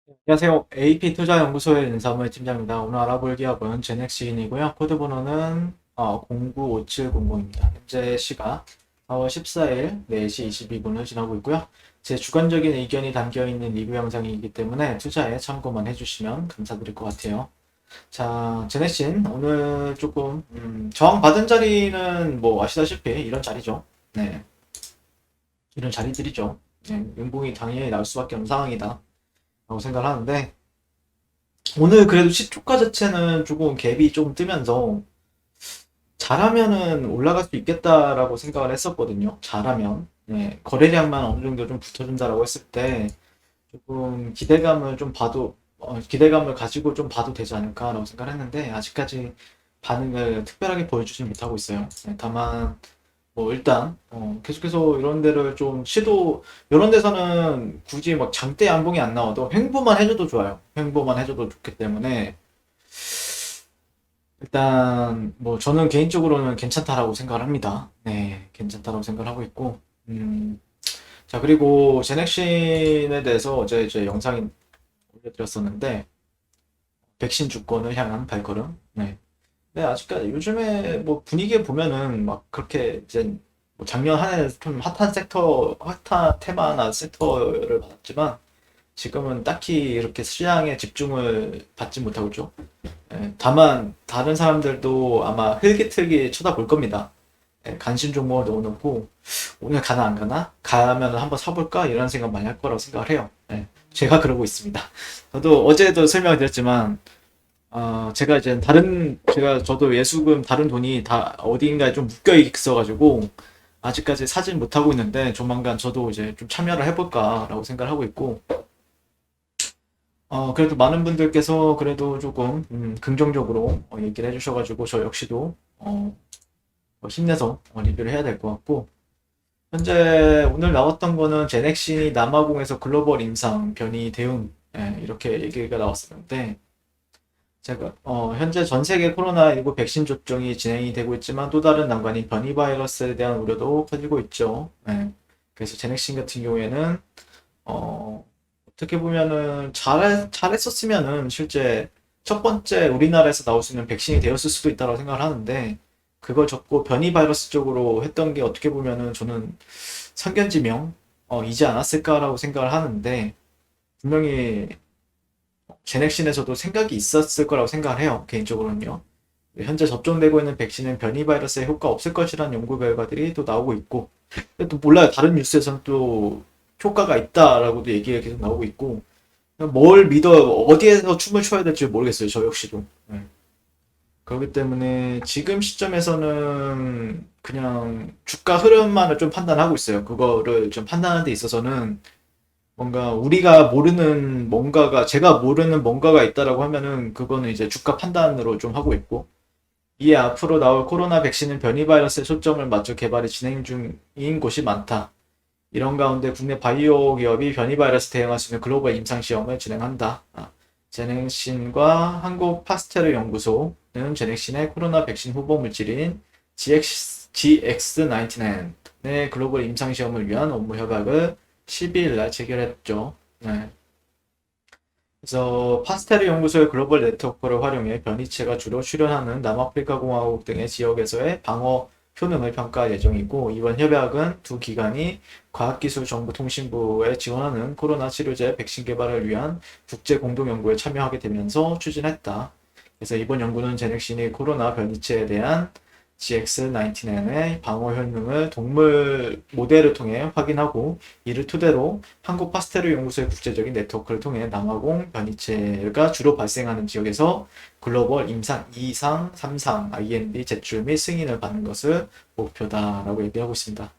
안녕하세요. AP투자연구소의 윤사무의 팀장입니다. 오늘 알아볼 기업은 제넥시인이고요. 코드 번호는 095700입니다. 현재 시각 4월 14일 4시 22분을 지나고 있고요. 제 주관적인 의견이 담겨있는 리뷰 영상이기 때문에 투자에 참고만 해주시면 감사드릴 것 같아요. 자, 제넥신 오늘 조금 저항받은 자리는 뭐 아시다시피 이런 자리죠. 네, 이런 자리들이죠. 네, 연봉이 당연히 나올 수밖에 없는 상황이다 라고 생각을 하는데 오늘 그래도 시초가 자체는 조금 갭이 좀 뜨면서 잘하면은 올라갈 수 있겠다라고 생각을 했었거든요. 잘하면. 네, 거래량만 어느 정도 좀 붙어준다라고 했을 때 조금 기대감을 좀 봐도 기대감을 가지고 좀 봐도 되지 않을까라고 생각을 했는데 아직까지 반응을 특별하게 보여주진 못하고 있어요. 네, 다만 뭐 일단 계속해서 이런 데를 좀 시도 이런 데서는 굳이 막 장대 양봉이 안 나와도 횡보만 해줘도 좋아요. 횡보만 해줘도 좋기 때문에 일단 뭐 저는 개인적으로는 괜찮다라고 생각을 합니다. 네, 괜찮다라고 생각을 하고 있고 자 그리고 제넥신에 대해서 어제 이제 영상 올려드렸었는데 백신 주권을 향한 발걸음. 네. 네, 아직까지 요즘에 뭐 분위기 보면은 막 그렇게 이제 뭐 작년 한 해는 좀 핫한 섹터, 핫한 테마나 섹터를 받았지만 지금은 딱히 이렇게 시장에 집중을 받지 못하고 있죠. 예, 다만 다른 사람들도 아마 흘깃흘깃 쳐다볼 겁니다. 예, 관심 종목을 넣어놓고 오늘 가나 안 가나? 가면 한번 사볼까? 이런 생각 많이 할 거라고 생각을 해요. 예, 제가 그러고 있습니다. 저도 어제도 설명을 드렸지만 제가 이제 저도 예수금 다른 돈이 다 어디인가에 좀 묶여 있어가지고, 아직까지 사진 못하고 있는데, 조만간 저도 이제 좀 참여를 해볼까라고 생각을 하고 있고, 그래도 많은 분들께서 그래도 조금, 긍정적으로 얘기를 해주셔가지고, 저 역시도, 힘내서 리뷰를 해야 될 것 같고, 현재 오늘 나왔던 거는 제넥신이 남아공에서 글로벌 임상 변이 대응, 예, 이렇게 얘기가 나왔었는데, 제가 현재 전 세계 코로나19 백신 접종이 진행이 되고 있지만 또 다른 난관인 변이 바이러스에 대한 우려도 커지고 있죠. 네. 그래서 제넥신 같은 경우에는 어떻게 보면은 잘했었으면은 실제 첫 번째 우리나라에서 나올 수 있는 백신이 되었을 수도 있다고 생각을 하는데 그걸 접고 변이 바이러스 쪽으로 했던 게 어떻게 보면은 저는 선견지명 이지 않았을까라고 생각을 하는데 분명히 제넥신에서도 생각이 있었을 거라고 생각을 해요. 개인적으로는요. 현재 접종되고 있는 백신은 변이 바이러스에 효과 없을 것이라는 연구 결과들이 또 나오고 있고, 근데 또 몰라요. 다른 뉴스에서는 또 효과가 있다라고도 얘기가 계속 나오고 있고, 뭘 믿어, 어디에서 춤을 춰야 될지 모르겠어요. 저 역시도. 네. 그렇기 때문에 지금 시점에서는 그냥 주가 흐름만을 좀 판단하고 있어요. 그거를 좀 판단하는 데 있어서는 뭔가 우리가 모르는 뭔가가 제가 모르는 뭔가가 있다라고 하면은 그거는 이제 주가 판단으로 좀 하고 있고 이에 앞으로 나올 코로나 백신은 변이 바이러스에 초점을 맞춰 개발이 진행 중인 곳이 많다. 이런 가운데 국내 바이오 기업이 변이 바이러스 대응할 수 있는 글로벌 임상 시험을 진행한다. 제넥신과 한국 파스테르 연구소는 제넥신의 코로나 백신 후보 물질인 GX99의 글로벌 임상 시험을 위한 업무 협약을 12일 날 체결했죠. 네. 그래서 파스테르 연구소의 글로벌 네트워크를 활용해 변이체가 주로 출현하는 남아프리카 공화국 등의 지역에서의 방어 효능을 평가할 예정이고 이번 협약은 두 기관이 과학기술정보통신부에 지원하는 코로나 치료제 백신 개발을 위한 국제 공동 연구에 참여하게 되면서 추진했다. 그래서 이번 연구는 제넥신이 코로나 변이체에 대한 GX99의 방어 효능을 동물 모델을 통해 확인하고 이를 토대로 한국 파스테르 연구소의 국제적인 네트워크를 통해 남아공 변이체가 주로 발생하는 지역에서 글로벌 임상 2상, 3상 IND 제출 및 승인을 받는 것을 목표다라고 얘기하고 있습니다.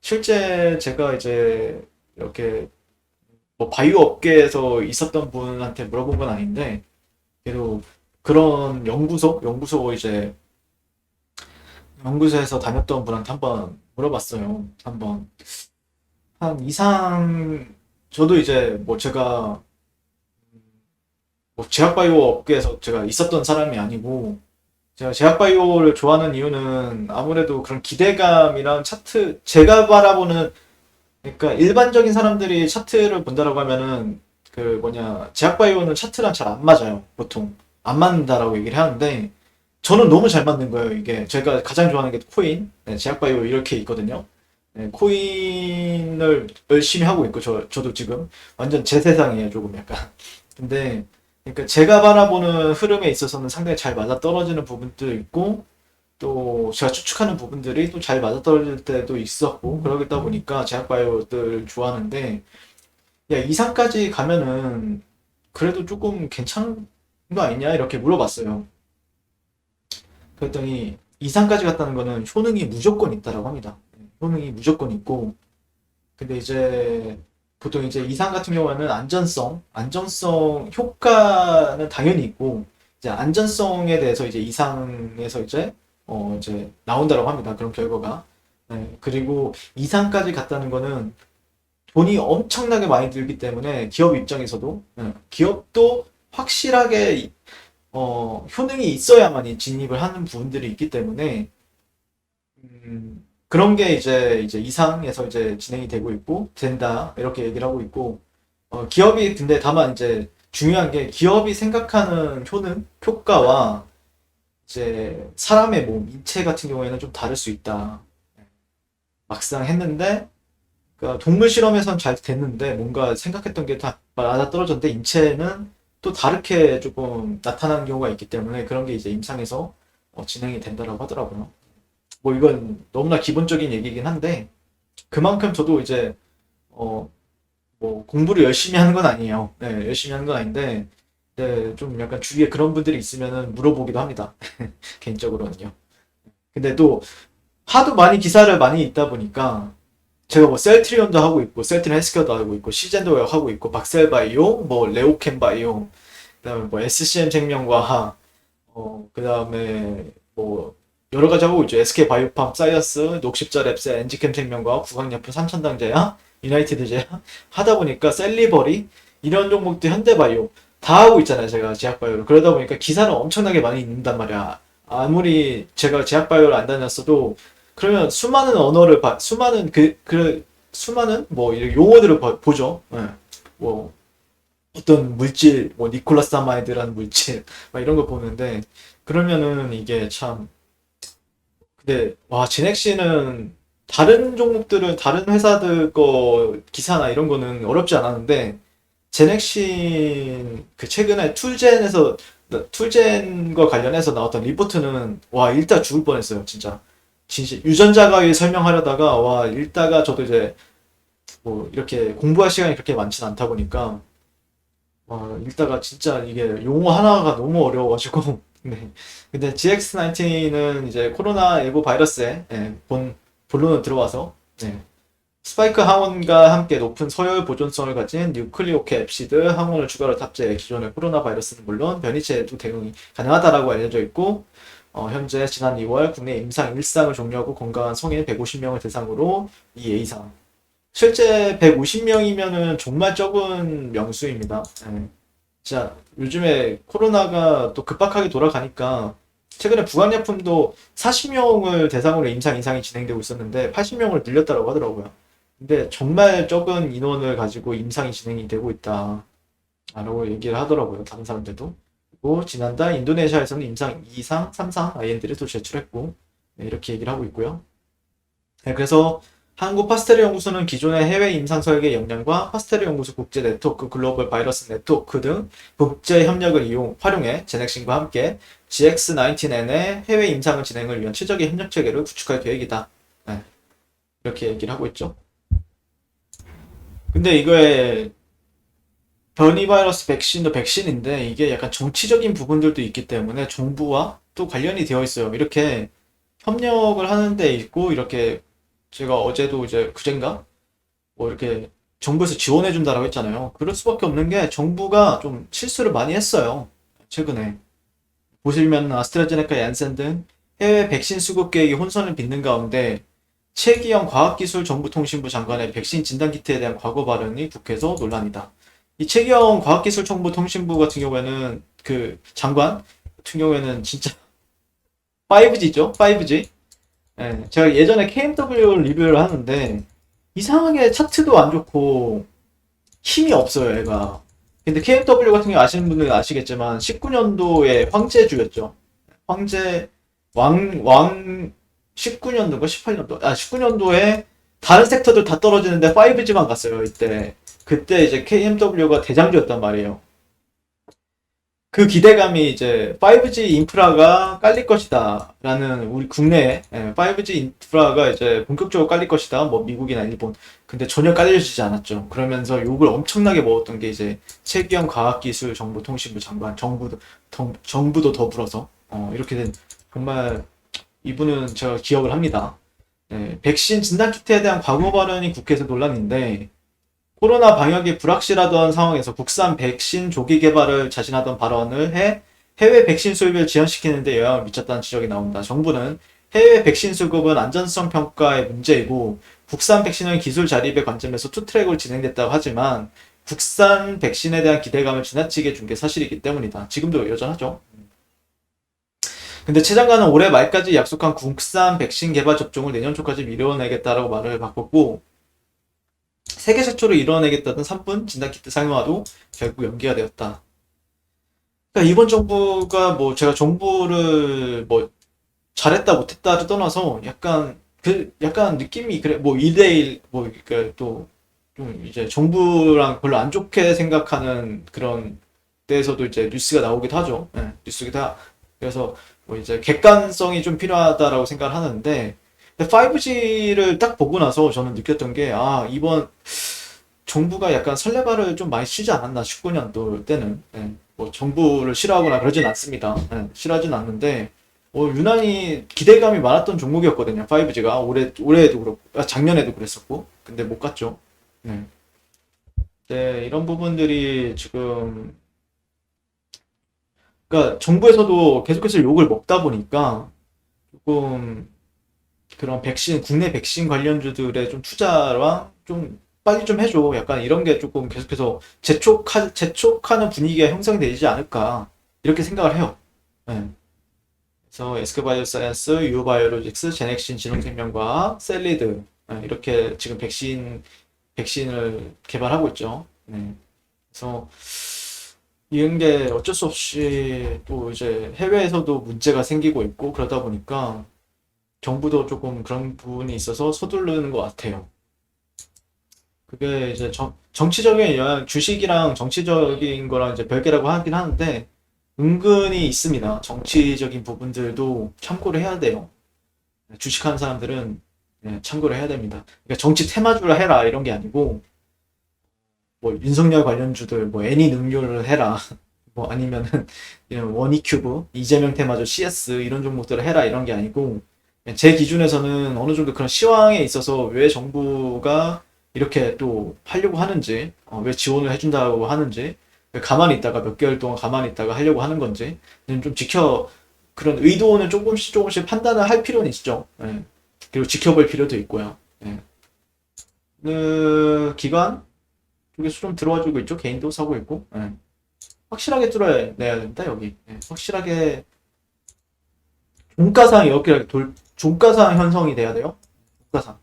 실제 제가 이제 이렇게 뭐 바이오 업계에서 있었던 분한테 물어본 건 아닌데 그래도 그런 연구소 이제 연구소에서 다녔던 분한테 한번 물어봤어요. 한번 한 이상 저도 이제 뭐 제가 뭐 제약바이오 업계에서 제가 있었던 사람이 아니고 제가 제약바이오를 좋아하는 이유는 아무래도 그런 기대감이랑 차트 제가 바라보는 그러니까 일반적인 사람들이 차트를 본다라고 하면은 그 뭐냐, 제약바이오는 차트랑 잘 안 맞아요. 보통 안 맞는다라고 얘기를 하는데 저는 너무 잘 맞는 거예요. 이게 제가 가장 좋아하는 게 코인, 네, 제약바이오 이렇게 있거든요. 네, 코인을 열심히 하고 있고 저도 지금 완전 제 세상이에요. 조금 약간. 근데 그러니까 제가 바라보는 흐름에 있어서는 상당히 잘 맞아떨어지는 부분도 있고 또 제가 추측하는 부분들이 또 잘 맞아떨어질 때도 있었고 그러다 보니까 제약바이오들 좋아하는데 야 이상까지 가면은 그래도 조금 괜찮은 거 아니냐 이렇게 물어봤어요. 그랬더니 이상까지 갔다는 거는 효능이 무조건 있다라고 합니다. 효능이 무조건 있고 근데 이제 보통 이제 이상 같은 경우에는 안전성 효과는 당연히 있고 이제 안전성에 대해서 이제 이상에서 이제 나온다라고 합니다. 그런 결과가. 네, 그리고 이상까지 갔다는 거는 돈이 엄청나게 많이 들기 때문에 기업 입장에서도 기업도 확실하게 효능이 있어야만 진입을 하는 부분들이 있기 때문에 그런 게 이제 이상에서 이제 진행이 되고 있고 된다 이렇게 얘기를 하고 있고 기업이 근데 다만 이제 중요한 게 기업이 생각하는 효과와 이제 사람의 몸 인체 같은 경우에는 좀 다를 수 있다. 막상 했는데 그러니까 동물 실험에선 잘 됐는데 뭔가 생각했던 게 다 맞아 떨어졌는데 인체는 또 다르게 조금 나타나는 경우가 있기 때문에 그런 게 이제 임상에서 진행이 된다라고 하더라고요. 뭐 이건 너무나 기본적인 얘기긴 한데 그만큼 저도 이제 어 뭐 공부를 열심히 하는 건 아니에요. 네, 열심히 하는 건 아닌데 네, 좀 약간 주위에 그런 분들이 있으면은 물어보기도 합니다. 개인적으로는요. 근데 또 하도 많이 기사를 많이 읽다 보니까 제가 뭐 셀트리온도 하고 있고 셀트리온 헬스케어도 하고 있고 시젠도 하고 있고 박셀바이오 뭐 레오캠바이오 그다음에 뭐 SCM 생명과학 그다음에 뭐 여러 가지 하고 있죠. SK 바이오팜 사이언스 녹십자 랩스 엔지캠 생명과학 구강약품 삼천당제약 유나이티드 제약 하다 보니까 셀리버리 이런 종목들 현대바이오 다 하고 있잖아요. 제가 제약바이오를 그러다 보니까 기사를 엄청나게 많이 읽는단 말이야. 아무리 제가 제약바이오를 안 다녔어도 그러면 수많은 언어를 수많은 수많은 뭐 이런 용어들을 보죠. 예. 뭐 어떤 물질, 뭐 니콜라사마이드라는 물질, 막 이런 거 보는데 그러면은 이게 참 근데 와 진엑씨는 다른 종목들은 다른 회사들 거 기사나 이런 거는 어렵지 않았는데 제넥신 그 최근에 툴젠과 관련해서 나왔던 리포트는 와 읽다 죽을 뻔했어요 진짜. 진짜 유전자가위 설명하려다가 와 읽다가 저도 이제 뭐 이렇게 공부할 시간이 그렇게 많진 않다 보니까 와 읽다가 진짜 이게 용어 하나가 너무 어려워가지고 네. 근데 GX19은 이제 코로나19 바이러스에 본론으로 들어와서 네. 스파이크 항원과 함께 높은 서열 보존성을 가진 뉴클리오케 앱시드 항원을 추가로 탑재해 기존의 코로나 바이러스는 물론 변이체에도 대응이 가능하다라고 알려져 있고 현재 지난 2월 국내 임상 1상을 종료하고 건강한 성인 150명을 대상으로 이 A상 실제 150명이면은 정말 적은 명수입니다. 네. 진짜 요즘에 코로나가 또 급박하게 돌아가니까 최근에 부강약품도 40명을 대상으로 임상 이상이 진행되고 있었는데 80명을 늘렸다고 하더라고요. 근데 정말 적은 인원을 가지고 임상이 진행이 되고 있다. 라고 얘기를 하더라고요. 다른 사람들도. 그리고 지난달 인도네시아에서는 임상 2상, 3상 IND를 또 제출했고 네, 이렇게 얘기를 하고 있고요. 네, 그래서 한국 파스테르 연구소는 기존의 해외 임상 설계 역량과 파스테르 연구소 국제 네트워크, 글로벌 바이러스 네트워크 등 국제 협력을 활용해 제넥신과 함께 GX19N의 해외 임상 진행을 위한 최적의 협력 체계를 구축할 계획이다. 네, 이렇게 얘기를 하고 있죠. 근데 이거에 변이 바이러스 백신도 백신인데 이게 약간 정치적인 부분들도 있기 때문에 정부와 또 관련이 되어 있어요. 이렇게 협력을 하는 데 있고 이렇게 제가 어제도 이제 그젠가 뭐 이렇게 정부에서 지원해 준다라고 했잖아요. 그럴 수밖에 없는 게 정부가 좀 실수를 많이 했어요. 최근에 보시면 아스트라제네카, 얀센 등 해외 백신 수급 계획이 혼선을 빚는 가운데 최기영 과학기술정보통신부 장관의 백신 진단키트에 대한 과거 발언이 국회에서 논란이다. 이 최기영 과학기술정보통신부 같은 경우에는 그 장관 같은 경우에는 진짜 5G죠? 5G. 예, 제가 예전에 KMW 리뷰를 하는데 이상하게 차트도 안 좋고 힘이 없어요, 얘가. 근데 KMW 같은 경우 아시는 분들은 아시겠지만 19년도에 황제주였죠. 황제 왕 19년도인가 18년도 19년도에 다른 섹터들 다 떨어지는데 5G만 갔어요. 그때 이제 KMW가 대장주였단 말이에요. 그 기대감이 이제 5G 인프라가 깔릴 것이다 라는 우리 국내에 5G 인프라가 이제 본격적으로 깔릴 것이다 뭐 미국이나 일본. 근데 전혀 깔려지지 않았죠. 그러면서 욕을 엄청나게 먹었던 게 이제 최기현 과학기술정보통신부 장관 정부도 더불어서 이렇게 된 정말 이분은 제가 기억을 합니다. 백신 진단키트에 대한 과거 발언이 국회에서 논란인데 코로나 방역이 불확실하던 상황에서 국산 백신 조기 개발을 자신하던 발언을 해 해외 백신 수입을 지연시키는 데 영향을 미쳤다는 지적이 나온다. 정부는 해외 백신 수급은 안전성 평가의 문제이고 국산 백신은 기술 자립의 관점에서 투트랙으로 진행됐다고 하지만 국산 백신에 대한 기대감을 지나치게 준 게 사실이기 때문이다. 지금도 여전하죠. 근데 최 장관은 올해 말까지 약속한 국산 백신 개발 접종을 내년 초까지 미뤄내겠다라고 말을 바꿨고 세계 최초로 이뤄내겠다던 3분 진단키트 상용화도 결국 연기가 되었다. 그러니까 이번 정부가 뭐 제가 정부를 뭐 잘했다 못했다를 떠나서 약간 느낌이 그래 뭐 1대1 뭐 그러니까 또 좀 이제 정부랑 별로 안 좋게 생각하는 그런 데에서도 이제 뉴스가 나오기도 하죠. 뉴스가 그래서 뭐 이제 객관성이 좀 필요하다라고 생각을 하는데 5G를 딱 보고 나서 저는 느꼈던 게, 이번 정부가 약간 설레발을 좀 많이 치지 않았나, 19년도 때는. 뭐 정부를 싫어하거나 그러진 않습니다. 싫어하진 않는데, 유난히 기대감이 많았던 종목이었거든요, 5G가. 올해에도 그렇고, 작년에도 그랬었고. 근데 못 갔죠. 네, 이런 부분들이 지금, 그러니까 정부에서도 계속해서 욕을 먹다 보니까, 조금, 그런 국내 백신 관련주들의 좀 투자랑 좀 빨리 좀 해줘. 약간 이런 게 조금 계속해서 재촉하는 분위기가 형성이 되지 않을까. 이렇게 생각을 해요. 네. 그래서 에스크바이오사이언스, 유바이오로직스, 제넥신 진흥생명과학, 셀리드. 이렇게 지금 백신을 개발하고 있죠. 네. 그래서 이런 게 어쩔 수 없이 또 이제 해외에서도 문제가 생기고 있고 그러다 보니까 정부도 조금 그런 부분이 있어서 서두르는 것 같아요. 그게 이제 정치적인 영향, 주식이랑 정치적인 거랑 이제 별개라고 하긴 하는데, 은근히 있습니다. 정치적인 부분들도 참고를 해야 돼요. 주식하는 사람들은 참고를 해야 됩니다. 그러니까 정치 테마주를 해라 이런 게 아니고, 뭐 윤석열 관련주들, 뭐 애니 능률을 해라, 뭐 아니면은 이런 원이큐브, 이재명 테마주 CS 이런 종목들을 해라 이런 게 아니고, 제 기준에서는 어느 정도 그런 시황에 있어서 왜 정부가 이렇게 또 하려고 하는지, 왜 지원을 해준다고 하는지, 왜 가만히 있다가 몇 개월 동안 가만히 있다가 하려고 하는 건지, 좀 그런 의도는 조금씩 판단을 할 필요는 있죠. 그리고 지켜볼 필요도 있고요. 그 기관 쪽에서 좀 들어와주고 있죠. 개인도 사고 있고. 확실하게 뚫어내야 된다, 여기. 확실하게 종가상 이렇게 종가상 형성이 돼야 돼요. 종가상.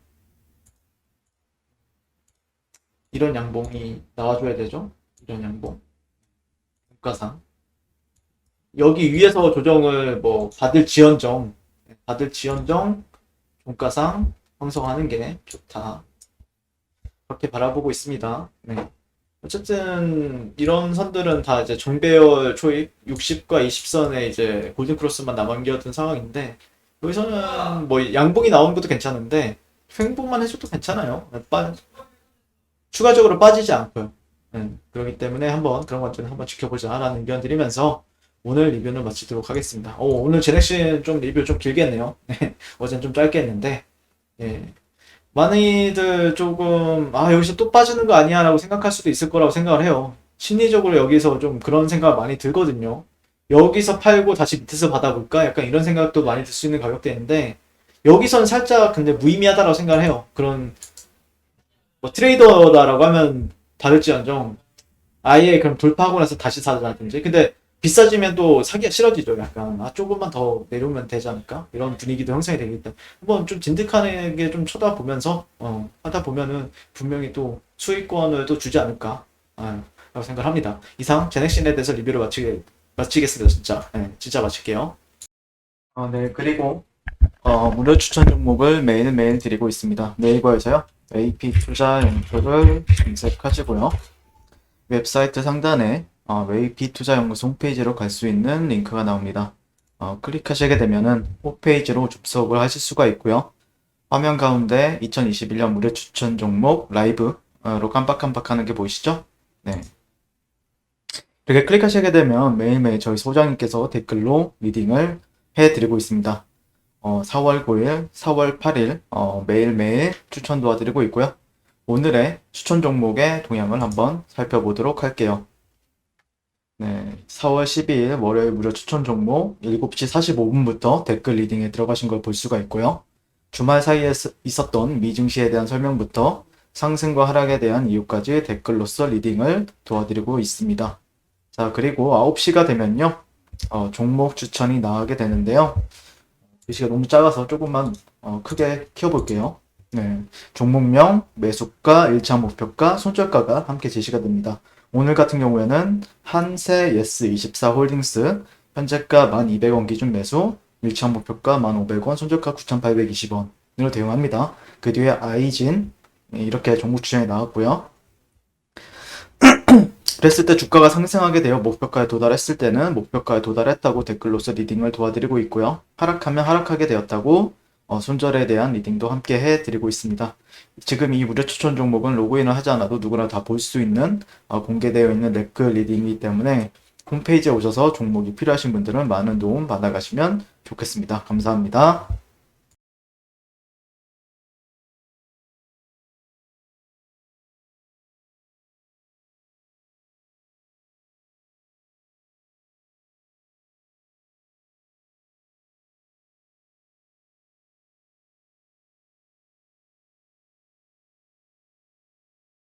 이런 양봉이 나와줘야 되죠. 이런 양봉. 종가상. 여기 위에서 조정을 뭐 받을 지연정 종가상 형성하는 게 좋다. 그렇게 바라보고 있습니다. 네. 어쨌든 이런 선들은 다 이제 정배열 초입 60과 20선에 이제 골든크로스만 남겨둔 상황인데 여기서는 뭐 양봉이 나오는 것도 괜찮은데 횡보만 해줘도 괜찮아요. 추가적으로 빠지지 않고요. 그렇기 때문에 그런 관점을 한번 지켜보자라는 의견 드리면서 오늘 리뷰는 마치도록 하겠습니다. 오늘 제넥신 좀 리뷰 좀 길게 했네요. 어젠 좀 짧게 했는데 많이들 조금 여기서 또 빠지는 거 아니야 라고 생각할 수도 있을 거라고 생각을 해요. 심리적으로 여기서 좀 그런 생각 많이 들거든요. 여기서 팔고 다시 밑에서 받아볼까? 약간 이런 생각도 많이 들 수 있는 가격대인데 여기선 살짝 근데 무의미하다라고 생각을 해요. 그런 뭐 트레이더다라고 하면 다를지언정 아예 그럼 돌파하고 나서 다시 사자든지. 근데 비싸지면 또 사기가 싫어지죠. 약간 조금만 더 내려오면 되지 않을까? 이런 분위기도 형성이 되기 때문에 한번 좀 진득하게 좀 쳐다보면서 하다 보면은 분명히 또 수익권을 또 주지 않을까? 생각을 합니다. 이상 제넥신에 대해서 리뷰를 마치겠습니다. 진짜. 네, 진짜 마칠게요. 네, 그리고 무료 추천 종목을 매일매일 드리고 있습니다. 네이버에서요. AP 투자 연구소를 검색하시고요. 웹사이트 상단에 AP 투자 연구소 홈페이지로 갈 수 있는 링크가 나옵니다. 클릭하시게 되면은 홈페이지로 접속을 하실 수가 있고요. 화면 가운데 2021년 무료 추천 종목 라이브로 깜빡깜빡 하는 게 보이시죠? 네. 이렇게 클릭하시게 되면 매일매일 저희 소장님께서 댓글로 리딩을 해드리고 있습니다. 4월 9일, 4월 8일 매일매일 추천 도와드리고 있고요. 오늘의 추천 종목의 동향을 한번 살펴보도록 할게요. 네, 4월 12일 월요일 무료 추천 종목 7시 45분부터 댓글 리딩에 들어가신 걸 볼 수가 있고요. 주말 사이에 있었던 미증시에 대한 설명부터 상승과 하락에 대한 이유까지 댓글로서 리딩을 도와드리고 있습니다. 자, 그리고 9시가 되면요. 종목 추천이 나가게 되는데요. 글씨가 너무 작아서 조금만 크게 키워볼게요. 네, 종목명, 매수가, 1차 목표가, 손절가가 함께 제시가 됩니다. 오늘 같은 경우에는 한세 예스24 홀딩스 현재가 1,200원 기준 매수, 1차 목표가 1,500원, 손절가 9,820원으로 대응합니다. 그 뒤에 아이진 이렇게 종목 추천이 나왔고요. 그랬을 때 주가가 상승하게 되어 목표가에 도달했을 때는 목표가에 도달했다고 댓글로서 리딩을 도와드리고 있고요. 하락하면 하락하게 되었다고 손절에 대한 리딩도 함께 해드리고 있습니다. 지금 이 무료 추천 종목은 로그인을 하지 않아도 누구나 다 볼 수 있는 공개되어 있는 댓글 리딩이기 때문에 홈페이지에 오셔서 종목이 필요하신 분들은 많은 도움 받아가시면 좋겠습니다. 감사합니다.